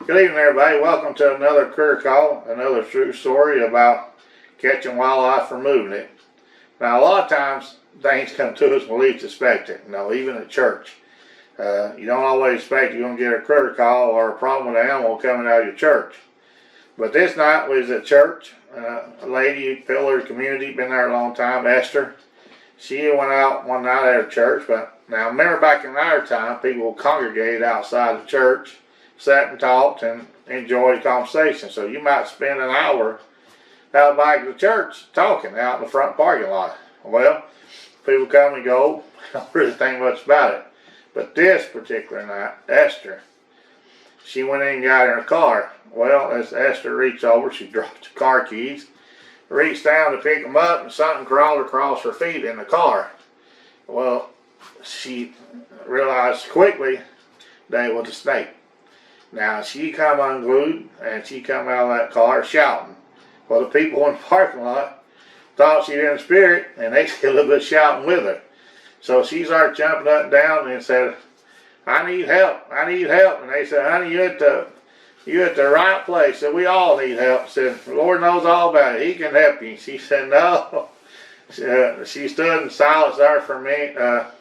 Good evening, everybody. Welcome to another career call, another true story about catching wildlife or moving it. Now, a lot of times things come to us when we least expect it. Even at church, you don't always expect you're going to get a career call or a problem with an animal coming out of your church. But this night we was at church. A lady, pillar of the community, been there a long time, Esther. She went out one night at her church. But now, remember back in our time, people congregated outside the church, sat and talked and enjoyed conversation. So you might spend an hour out back of the church talking out in the front parking lot. Well, people come and go, don't really think much about it. But this particular night, Esther, she went in and got in her car. Well, as Esther reached over, she dropped the car keys, reached down to pick them up, and something crawled across her feet in the car. Well, she realized quickly that it was a snake. Now, she come unglued, and she come out of that car shouting. Well, the people in the parking lot thought she was in the spirit, and they did a little bit of shouting with her. So she started jumping up and down and said, I need help, I need help. And they said, honey, you're at the right place. So we all need help. Said, the Lord knows all about it. He can help you. She said, no. She stood in silence there for a minute,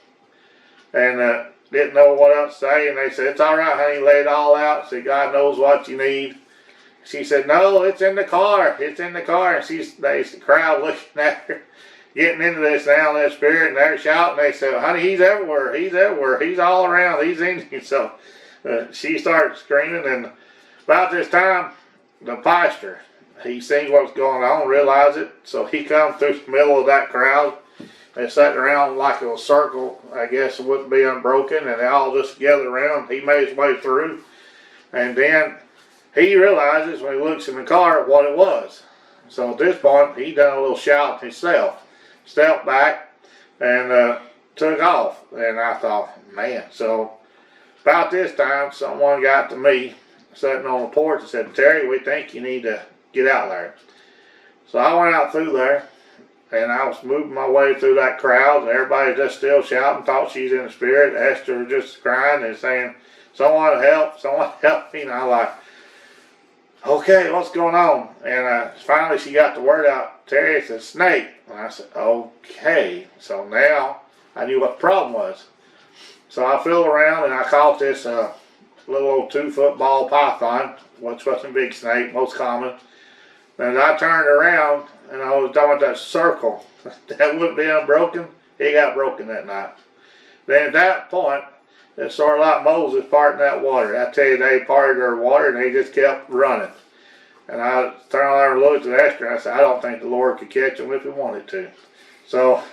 and didn't know what else to say. And they said, it's all right, honey, lay it all out. Said, God knows what you need. She said, no, it's in the car. It's in the car. And the crowd looking at her, getting into this now, that spirit, and they're shouting. They said, honey, he's everywhere. He's everywhere. He's all around. He's in you. So she started screaming. And about this time, the pastor, he seen what's going on, realized it. So he come through the middle of that crowd. They sat around like a circle, I guess it wouldn't be unbroken, and they all just gathered around. He made his way through. And then he realizes when he looks in the car what it was. So at this point, he done a little shout himself, stepped back, and took off. And I thought, man. So about this time, someone got to me, sitting on the porch, and said, Terry, we think you need to get out there. So I went out through there, and I was moving my way through that crowd, and everybody just still shouting, thought she's in the spirit. Esther was just crying and saying, someone help me. And I was like, okay, what's going on? And finally she got the word out, Terry, it's a snake. And I said, okay. So now I knew what the problem was. So I flew around and I caught this little old 2-foot ball python, which wasn't a big snake, most common. And I turned around and I was talking about that circle that wouldn't be unbroken. It got broken that night. Then at that point, it's sort of like Moses parting that water. I tell you, they parted their water and they just kept running. And I turned over and looked at Esther and I said, I don't think the Lord could catch them if he wanted to. So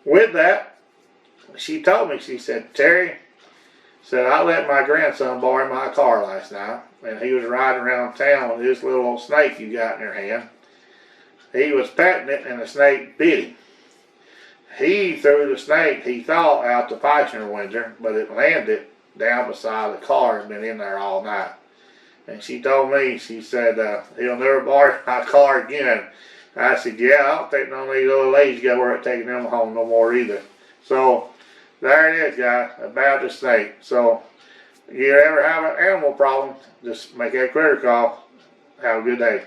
with that, she told me, she said, Terry, said, I let my grandson borrow my car last night, and he was riding around town with this little old snake you got in your hand. He was petting it, and the snake bit him. He threw the snake, he thought, out the passenger window, but it landed down beside the car and been in there all night. And she told me, she said, he'll never borrow my car again. I said, yeah, I don't think none of these little ladies go where taking them home no more either. So there it is, guys, about the snake. So if you ever have an animal problem, just make that critter call. Have a good day.